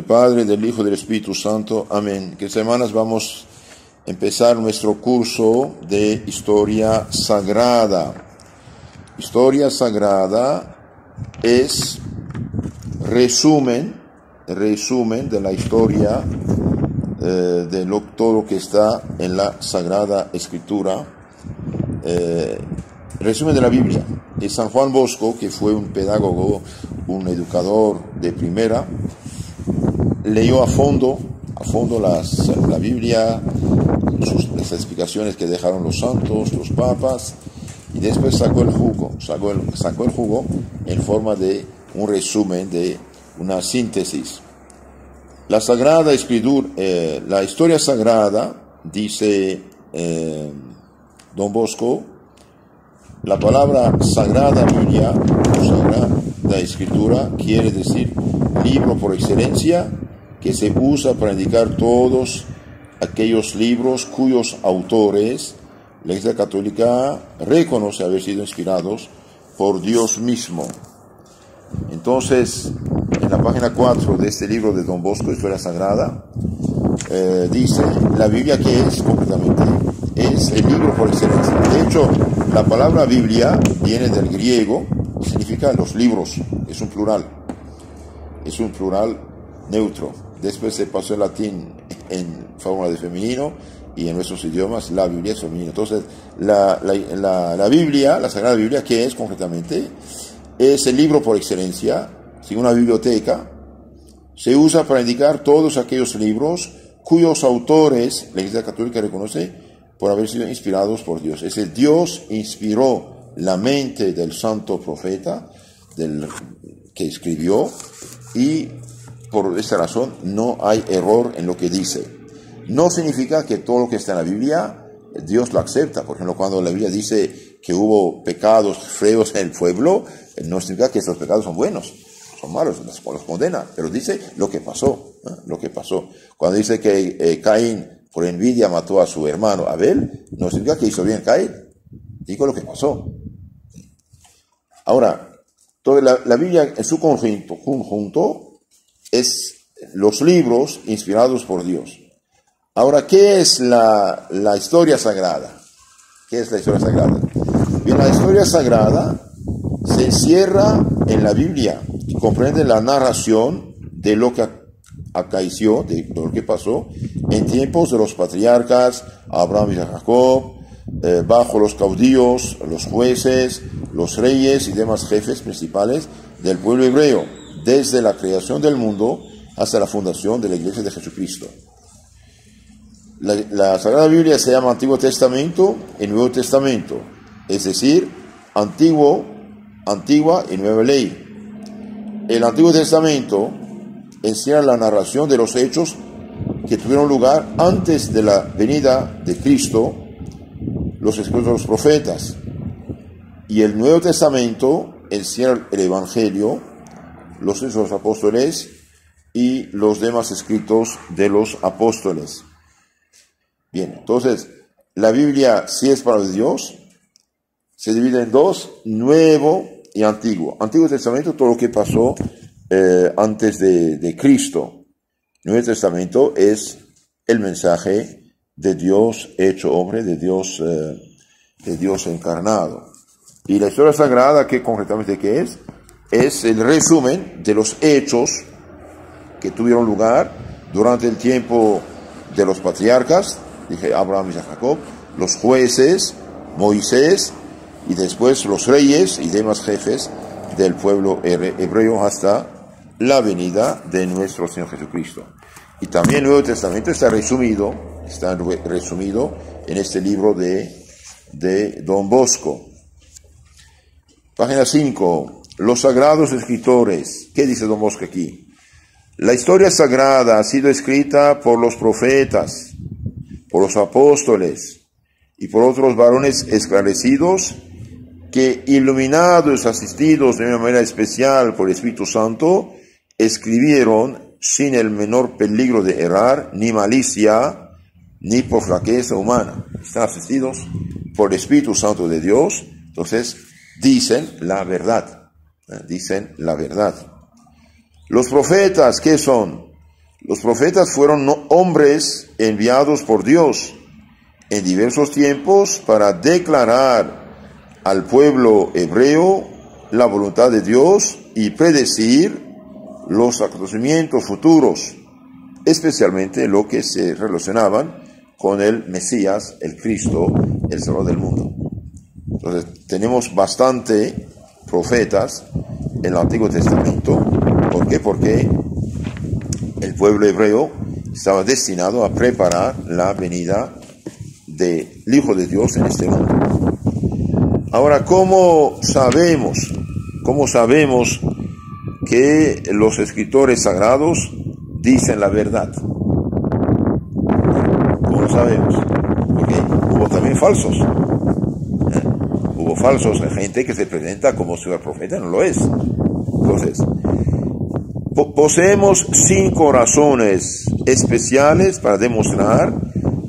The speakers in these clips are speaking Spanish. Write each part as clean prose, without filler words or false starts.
del Padre, del Hijo y del Espíritu Santo. Amén. Que semanas vamos a empezar nuestro curso de Historia Sagrada. Historia Sagrada es resumen de la historia de todo lo que está en la Sagrada Escritura, resumen de la Biblia. Y San Juan Bosco, que fue un pedagogo, un educador de primera, leyó a fondo la Biblia, las explicaciones que dejaron los santos, los papas, y después sacó el jugo en forma de un resumen, de una síntesis. La Sagrada Escritura, la historia sagrada, dice Don Bosco, la palabra Sagrada Biblia o Sagrada Escritura quiere decir libro por excelencia, que se usa para indicar todos aquellos libros cuyos autores la Iglesia Católica reconoce haber sido inspirados por Dios mismo. Entonces, en la página 4 de este libro de Don Bosco, Historia Sagrada, dice, la Biblia, ¿qué es concretamente? Es el libro por excelencia. De hecho, la palabra Biblia viene del griego, significa los libros, es un plural neutro. Después se pasó el latín en forma de femenino, y en nuestros idiomas la Biblia es femenino. Entonces, la Biblia, la Sagrada Biblia, ¿qué es concretamente? Es el libro por excelencia. Si una biblioteca se usa para indicar todos aquellos libros cuyos autores la Iglesia Católica reconoce por haber sido inspirados por Dios. Es el Dios inspiró la mente del santo profeta que escribió, y por esta razón no hay error en lo que dice. No significa que todo lo que está en la Biblia Dios lo acepta. Por ejemplo, cuando la Biblia dice que hubo pecados feos en el pueblo, no significa que esos pecados son buenos, son malos, los condena, pero dice lo que pasó, lo que pasó. Cuando dice que Caín por envidia mató a su hermano Abel, no significa que hizo bien Caín, digo lo que pasó. Ahora, toda la Biblia en su conjunto es los libros inspirados por Dios. Ahora, ¿qué es la historia sagrada? ¿Qué es la historia sagrada? Bien, la historia sagrada se encierra en la Biblia, y comprende la narración de lo que acaeció, de lo que pasó en tiempos de los patriarcas, Abraham y Jacob, bajo los caudillos, los jueces, los reyes y demás jefes principales del pueblo hebreo, desde la creación del mundo hasta la fundación de la Iglesia de Jesucristo. La Sagrada Biblia se llama Antiguo Testamento y Nuevo Testamento, es decir, Antigua y Nueva Ley. El Antiguo Testamento encierra la narración de los hechos que tuvieron lugar antes de la venida de Cristo, los escritos de los profetas. Y el Nuevo Testamento encierra el Evangelio, los hechos de los apóstoles y los demás escritos de los apóstoles. Bien, entonces, la Biblia, si es para Dios, se divide en dos, Nuevo y Antiguo. Antiguo Testamento, todo lo que pasó antes de Cristo. Nuevo Testamento es el mensaje de Dios hecho hombre, de Dios encarnado. Y la historia sagrada, ¿qué concretamente qué es? Es el resumen de los hechos que tuvieron lugar durante el tiempo de los patriarcas, dije Abraham y Jacob, los jueces, Moisés, y después los reyes y demás jefes del pueblo hebreo hasta la venida de nuestro Señor Jesucristo. Y también el Nuevo Testamento está resumido en este libro de Don Bosco. Página 5, los sagrados escritores. ¿Qué dice Don Bosco aquí? La historia sagrada ha sido escrita por los profetas, por los apóstoles y por otros varones esclarecidos que, iluminados, asistidos de una manera especial por el Espíritu Santo, escribieron sin el menor peligro de errar, ni malicia, ni por flaqueza humana. Están asistidos por el Espíritu Santo de Dios, entonces dicen la verdad. Dicen la verdad. Los profetas, ¿qué son? Los profetas fueron hombres enviados por Dios en diversos tiempos para declarar al pueblo hebreo la voluntad de Dios y predecir los acontecimientos futuros, especialmente lo que se relacionaban con el Mesías, el Cristo, el Salvador del mundo. Entonces, tenemos bastante profetas en el Antiguo Testamento. ¿Por qué? Porque el pueblo hebreo estaba destinado a preparar la venida del Hijo de Dios en este mundo. Ahora, ¿cómo sabemos que los escritores sagrados dicen la verdad? ¿Cómo sabemos? Porque hubo también falsos. Hubo falsos, gente que se presenta como si fuera profeta, no lo es. Entonces, poseemos 5 razones especiales para demostrar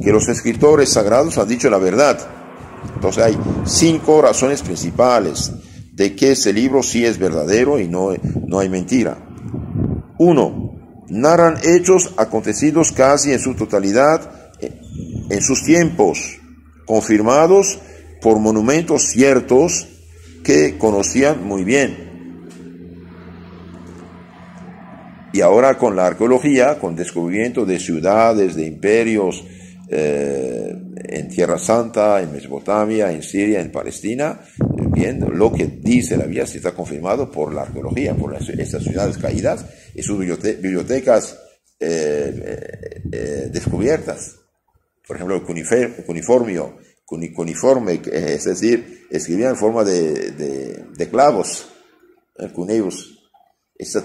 que los escritores sagrados han dicho la verdad. Entonces hay 5 razones principales de que ese libro sí es verdadero y no hay mentira. 1. Narran hechos acontecidos casi en su totalidad en sus tiempos, confirmados por monumentos ciertos que conocían muy bien. Y ahora con la arqueología, con descubrimiento de ciudades, de imperios, en Tierra Santa, en Mesopotamia, en Siria, en Palestina, viendo lo que dice la Biblia, se está confirmado por la arqueología, por estas ciudades caídas y sus bibliotecas descubiertas. Por ejemplo, el cuneiforme, es decir, escribía en forma de clavos, cuneus.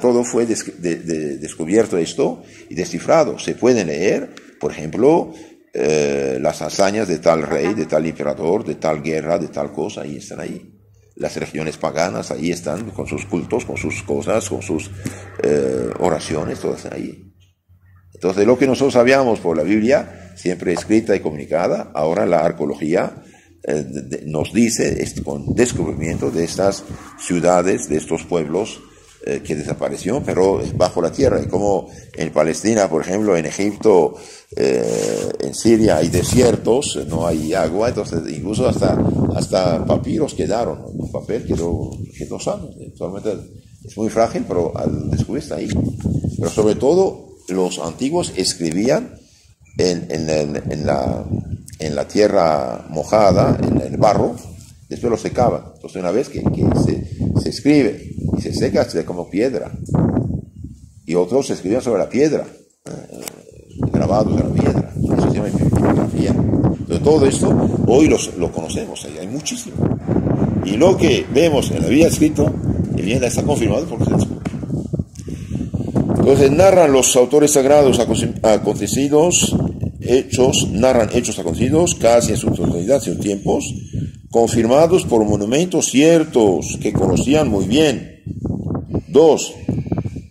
Todo fue descubierto esto y descifrado. Se pueden leer, por ejemplo, las hazañas de tal rey, de tal emperador, de tal guerra, de tal cosa, ahí están ahí. Las religiones paganas, ahí están, con sus cultos, con sus cosas, con sus oraciones, todas están ahí. Entonces, lo que nosotros sabíamos por la Biblia, siempre escrita y comunicada, ahora la arqueología nos dice, con descubrimiento de estas ciudades, de estos pueblos, que desapareció, pero bajo la tierra, como en Palestina, por ejemplo, en Egipto, en Siria hay desiertos, no hay agua, entonces incluso hasta papiros quedaron, un papel quedó sano, solamente es muy frágil, pero al descubrir está ahí. Pero sobre todo, los antiguos escribían en la tierra mojada, en el barro, después lo secaban. Entonces una vez que se escribe y se seca, se ve como piedra. Y otros se escribían sobre la piedra, grabados en la piedra. Eso se llama pictografía. Entonces todo esto hoy lo conocemos, hay muchísimo. Y lo que vemos en la Biblia escrito, bien está confirmado porque se descubre. Entonces narran los autores sagrados narran hechos acontecidos casi en su totalidad, en tiempos, confirmados por monumentos ciertos que conocían muy bien. 2.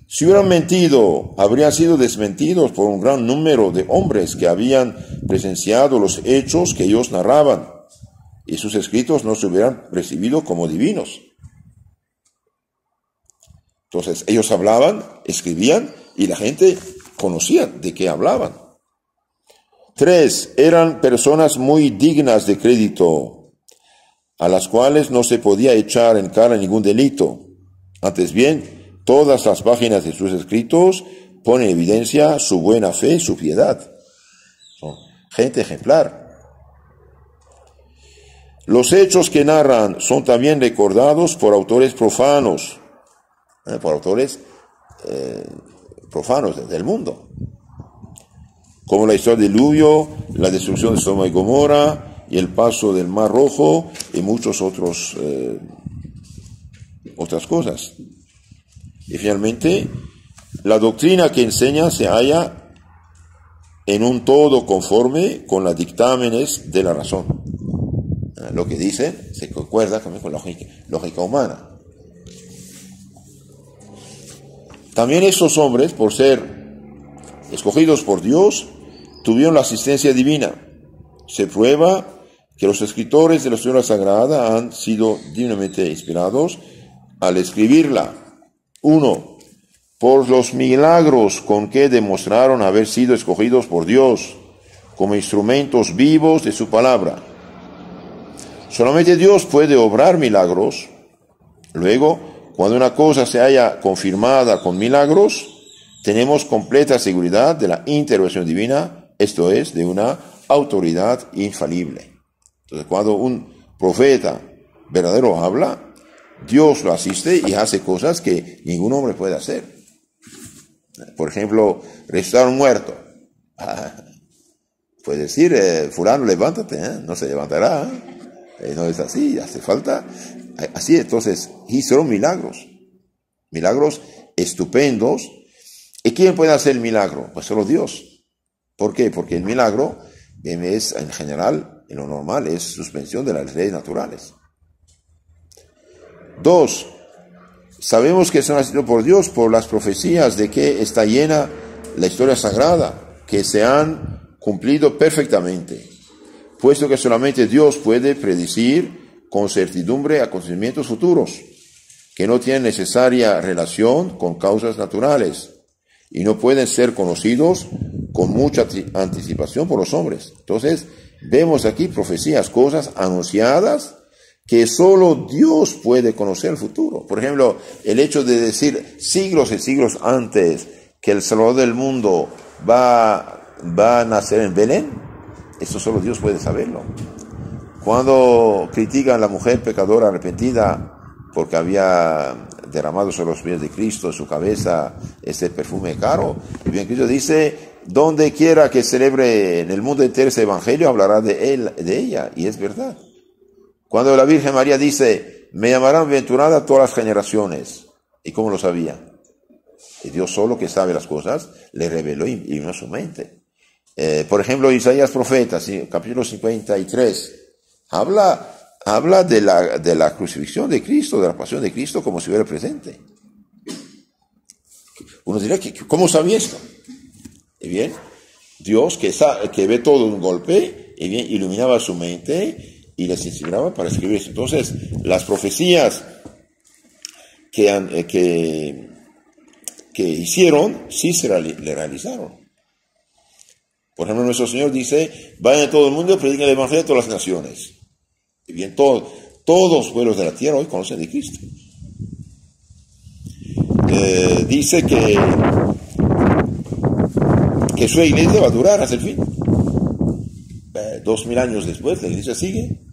Si hubieran mentido, habrían sido desmentidos por un gran número de hombres que habían presenciado los hechos que ellos narraban, y sus escritos no se hubieran recibido como divinos. Entonces, ellos hablaban, escribían, y la gente conocía de qué hablaban. 3. Eran personas muy dignas de crédito, a las cuales no se podía echar en cara ningún delito. Antes bien, todas las páginas de sus escritos ponen en evidencia su buena fe y su piedad. Son gente ejemplar. Los hechos que narran son también recordados por autores profanos, profanos del mundo, como la historia del diluvio, la destrucción de Sodoma y Gomorra, y el paso del Mar Rojo, y muchos otras cosas. Y finalmente, la doctrina que enseña se halla en un todo conforme con los dictámenes de la razón. Lo que dicen se concuerda también con la lógica humana. También estos hombres, por ser escogidos por Dios, tuvieron la asistencia divina. Se prueba que los escritores de la Escritura Sagrada han sido divinamente inspirados al escribirla. 1. por los milagros con que demostraron haber sido escogidos por Dios como instrumentos vivos de su palabra. Solamente Dios puede obrar milagros. Luego, cuando una cosa se haya confirmada con milagros, tenemos completa seguridad de la intervención divina, esto es, de una autoridad infalible. Entonces, cuando un profeta verdadero habla, Dios lo asiste y hace cosas que ningún hombre puede hacer. Por ejemplo, resucitar a un muerto. Puede decir, fulano, levántate, no se levantará. No es así, hace falta. Así, entonces, hicieron milagros. Milagros estupendos. ¿Y quién puede hacer el milagro? Pues solo Dios. ¿Por qué? Porque el milagro es, en general, en lo normal, es suspensión de las leyes naturales. 2. Sabemos que son nacidos por Dios por las profecías de que está llena la historia sagrada, que se han cumplido perfectamente, puesto que solamente Dios puede predecir con certidumbre acontecimientos futuros, que no tienen necesaria relación con causas naturales, y no pueden ser conocidos con mucha anticipación por los hombres. Entonces, vemos aquí profecías, cosas anunciadas que solo Dios puede conocer el futuro. Por ejemplo, el hecho de decir siglos y siglos antes que el Salvador del mundo va a nacer en Belén, eso solo Dios puede saberlo. Cuando critican a la mujer pecadora arrepentida porque había derramado sobre los pies de Cristo en su cabeza ese perfume caro, y bien Cristo dice, donde quiera que celebre en el mundo entero ese evangelio, hablará de él, de ella, y es verdad. Cuando la Virgen María dice, me llamarán bienaventurada todas las generaciones, ¿y cómo lo sabía? Y Dios solo, que sabe las cosas, le reveló y iluminó su mente. Por ejemplo, Isaías profeta, capítulo 53, habla de la crucifixión de Cristo, de la pasión de Cristo, como si fuera presente. Uno dirá, ¿cómo sabía esto? Y bien, Dios que ve todo de un golpe, y bien, iluminaba su mente y les inspiraba para escribir eso. Entonces, las profecías que hicieron, sí le realizaron. Por ejemplo, nuestro Señor dice, vayan a todo el mundo y prediquen el evangelio a todas las naciones. Y bien, todos los pueblos de la tierra hoy conocen de Cristo. Dice que su iglesia va a durar hasta el fin. 2000 años después, la iglesia sigue.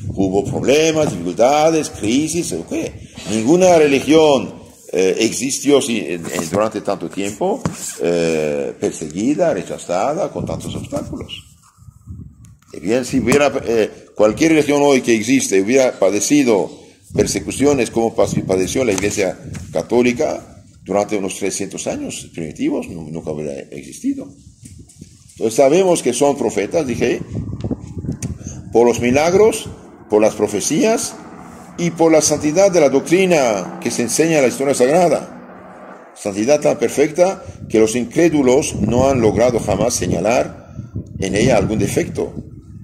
Hubo problemas, dificultades, crisis, ¿qué? Ninguna religión existió durante tanto tiempo perseguida, rechazada, con tantos obstáculos. Y bien, si hubiera cualquier religión hoy que existe hubiera padecido persecuciones como padeció la Iglesia Católica durante unos 300 años primitivos, nunca hubiera existido. Entonces sabemos que son profetas, dije, por los milagros, por las profecías y por la santidad de la doctrina que se enseña en la historia sagrada. Santidad tan perfecta que los incrédulos no han logrado jamás señalar en ella algún defecto,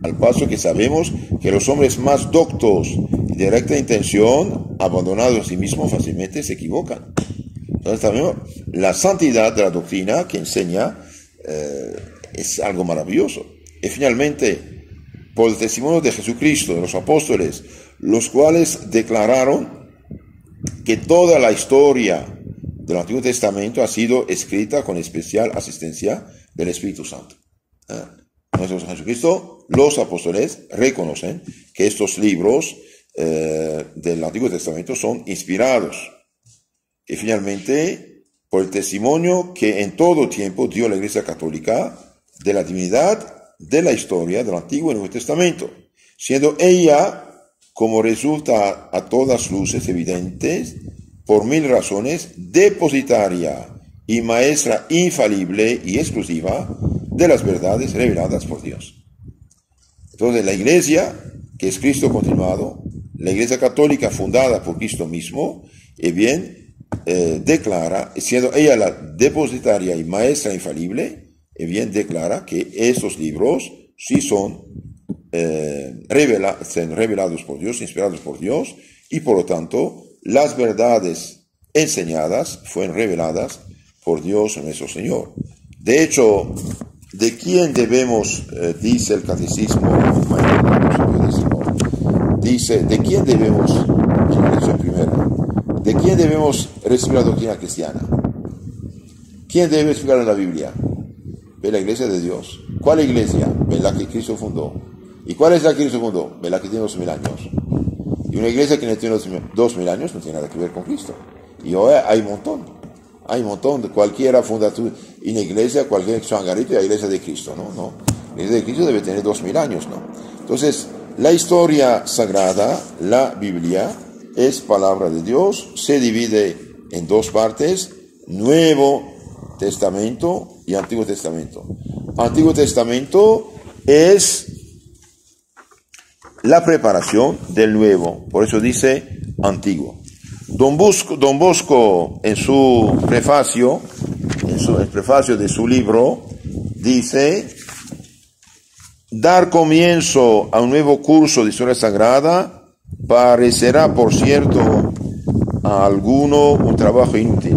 al paso que sabemos que los hombres más doctos y de recta intención, abandonados a sí mismos, fácilmente se equivocan. Entonces también la santidad de la doctrina que enseña es algo maravilloso. Y finalmente, por el testimonio de Jesucristo, de los apóstoles, los cuales declararon que toda la historia del Antiguo Testamento ha sido escrita con especial asistencia del Espíritu Santo. Nuestro Jesucristo, los apóstoles reconocen que estos libros del Antiguo Testamento son inspirados. Y finalmente, por el testimonio que en todo tiempo dio la Iglesia Católica de la divinidad de la historia del Antiguo y Nuevo Testamento, siendo ella, como resulta a todas luces evidentes, por 1000 razones, depositaria y maestra infalible y exclusiva de las verdades reveladas por Dios. Entonces, la Iglesia, que es Cristo continuado, la Iglesia Católica fundada por Cristo mismo, declara, siendo ella la depositaria y maestra infalible, declara que estos libros sí son revelados por Dios, inspirados por Dios, y por lo tanto las verdades enseñadas, fueron reveladas por Dios nuestro Señor. De hecho, ¿de quién debemos, dice el catecismo, dice, ¿de quién debemos, ¿de quién debemos recibir la doctrina cristiana? ¿Quién debe explicar en la Biblia? De la iglesia de Dios. ¿Cuál iglesia? De la que Cristo fundó. ¿Y cuál es la que Cristo fundó? De la que tiene 2000 años. Y una iglesia que no tiene 2000 años no tiene nada que ver con Cristo. Y hoy hay un montón. Cualquiera funda una iglesia, cualquier changarito, y la iglesia de Cristo, ¿no? La iglesia de Cristo debe tener 2000 años, ¿no? Entonces, la historia sagrada, la Biblia, es palabra de Dios, se divide en dos partes: Nuevo Testamento y Antiguo Testamento. Antiguo Testamento es la preparación del Nuevo, por eso dice Antiguo. Don Bosco en su prefacio, el prefacio de su libro, dice: dar comienzo a un nuevo curso de historia sagrada parecerá, por cierto, a alguno un trabajo inútil,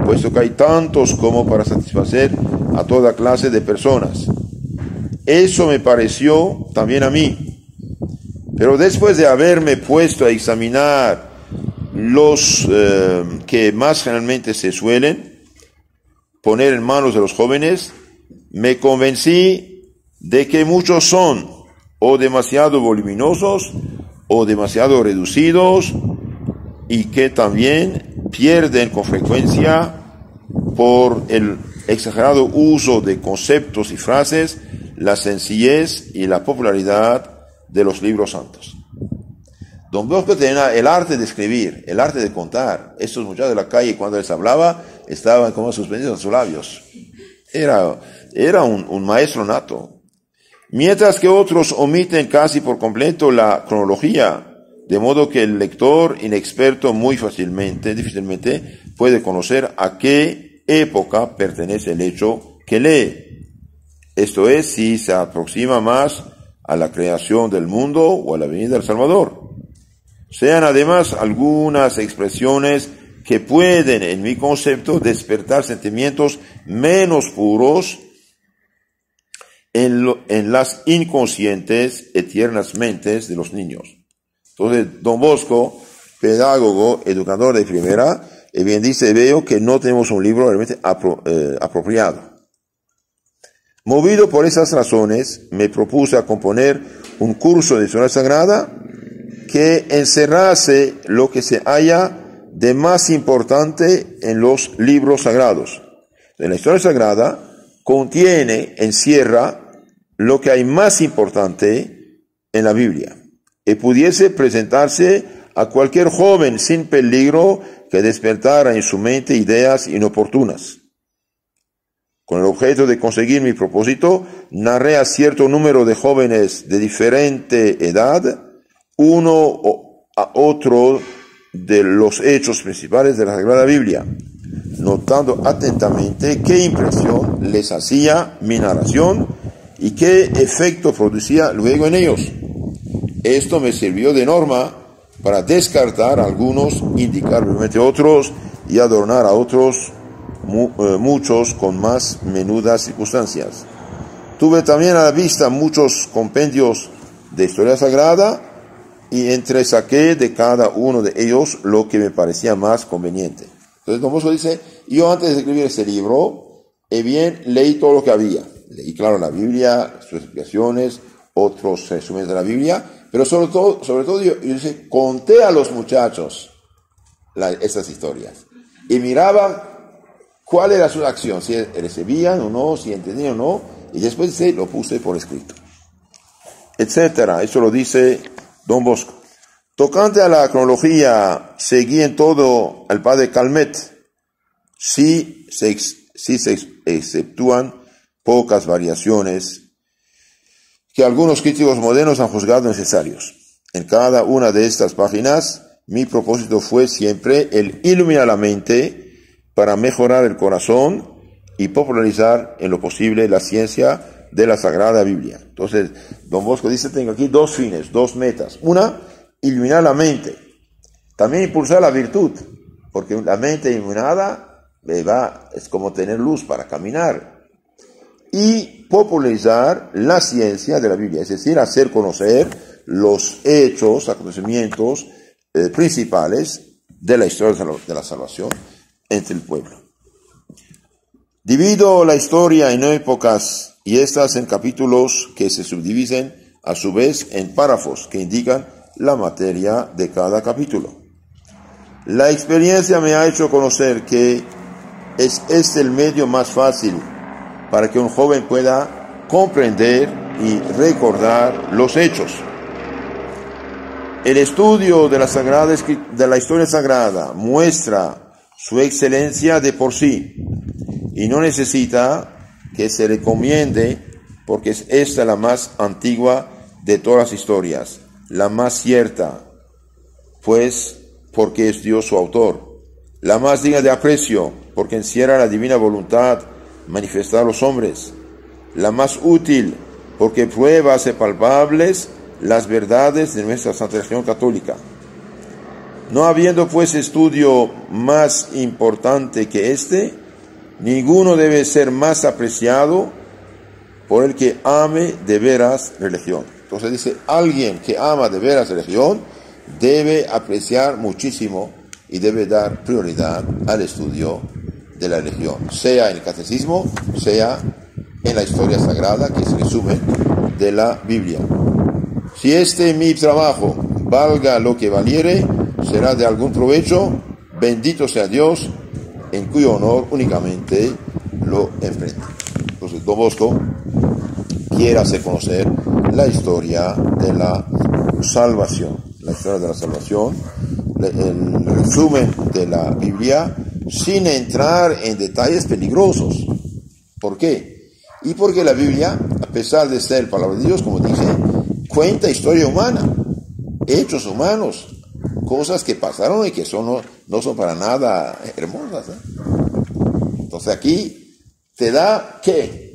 puesto que hay tantos como para satisfacer a toda clase de personas. Eso me pareció también a mí, pero después de haberme puesto a examinar los que más generalmente se suelen poner en manos de los jóvenes, me convencí de que muchos son o demasiado voluminosos o demasiado reducidos, y que también pierden con frecuencia, por el exagerado uso de conceptos y frases, la sencillez y la popularidad de los libros santos. Don Bosco tenía el arte de escribir, el arte de contar. Estos muchachos de la calle, cuando les hablaba, estaban como suspendidos en sus labios. Era un maestro nato. Mientras que otros omiten casi por completo la cronología, de modo que el lector inexperto difícilmente puede conocer a qué época pertenece el hecho que lee. Esto es, si se aproxima más a la creación del mundo o a la venida del Salvador. Sean además algunas expresiones que pueden, en mi concepto, despertar sentimientos menos puros en las inconscientes y tiernas mentes de los niños. Entonces, Don Bosco, pedagogo, educador de primera, bien dice: veo que no tenemos un libro realmente apropiado. Movido por esas razones, me propuse a componer un curso de historia sagrada que encerrase lo que se halla de más importante en los libros sagrados. En la historia sagrada encierra lo que hay más importante en la Biblia, y pudiese presentarse a cualquier joven sin peligro que despertara en su mente ideas inoportunas. Con el objeto de conseguir mi propósito, narré a cierto número de jóvenes de diferente edad, uno a otro, de los hechos principales de la Sagrada Biblia, notando atentamente qué impresión les hacía mi narración y qué efecto producía luego en ellos. Esto me sirvió de norma para descartar a algunos, indicar brevemente otros y adornar a otros, muchos con más menudas circunstancias. Tuve también a la vista muchos compendios de historia sagrada, y entresaqué de cada uno de ellos lo que me parecía más conveniente. Entonces Don Bosco dice: yo antes de escribir este libro, leí todo lo que había. Leí, claro, la Biblia, sus explicaciones, otros resúmenes de la Biblia, pero sobre todo yo conté a los muchachos estas historias. Y miraba cuál era su acción, si recibían o no, si entendían o no, y después lo puse por escrito, etcétera. Eso lo dice Don Bosco. Tocante a la cronología, seguí en todo al padre Calmet, si se exceptúan pocas variaciones que algunos críticos modernos han juzgado necesarios. En cada una de estas páginas, mi propósito fue siempre el iluminar la mente para mejorar el corazón y popularizar en lo posible la ciencia de la Sagrada Biblia. Entonces, Don Bosco dice: tengo aquí dos fines, dos metas. Una, iluminar la mente. También impulsar la virtud. porque la mente iluminada es como tener luz para caminar. Y popularizar la ciencia de la Biblia, es decir, hacer conocer los hechos, acontecimientos principales de la historia de la salvación entre el pueblo. Divido la historia en épocas y estas en capítulos que se subdividen a su vez en párrafos que indican la materia de cada capítulo. La experiencia me ha hecho conocer que es este el medio más fácil para que un joven pueda comprender y recordar los hechos. El estudio de la historia sagrada muestra su excelencia de por sí y no necesita que se recomiende porque es esta la más antigua de todas las historias, la más cierta, pues porque es Dios su autor, la más digna de aprecio, porque encierra la divina voluntad manifestada a los hombres, la más útil, porque prueba hace palpables las verdades de nuestra Santa Religión Católica. No habiendo pues estudio más importante que este, ninguno debe ser más apreciado por el que ame de veras religión. Entonces dice, alguien que ama de veras religión debe apreciar muchísimo y debe dar prioridad al estudio de la religión, sea en el catecismo, sea en la historia sagrada, que es el resumen de la Biblia. Si mi trabajo valga lo que valiere, será de algún provecho, bendito sea Dios, en cuyo honor únicamente lo emprende. Entonces, Don Bosco quiere hacer conocer la historia de la salvación, el resumen de la Biblia, sin entrar en detalles peligrosos. ¿Por qué? Y porque la Biblia, a pesar de ser palabra de Dios, como dije, cuenta historia humana, hechos humanos, cosas que pasaron y que no son para nada hermosas. Entonces aquí te da, ¿qué?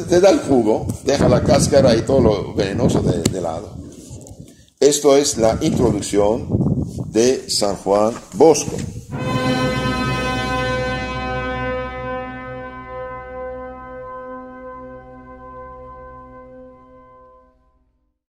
Te da el jugo, deja la cáscara y todo lo venenoso de lado. Esto es la introducción de San Juan Bosco.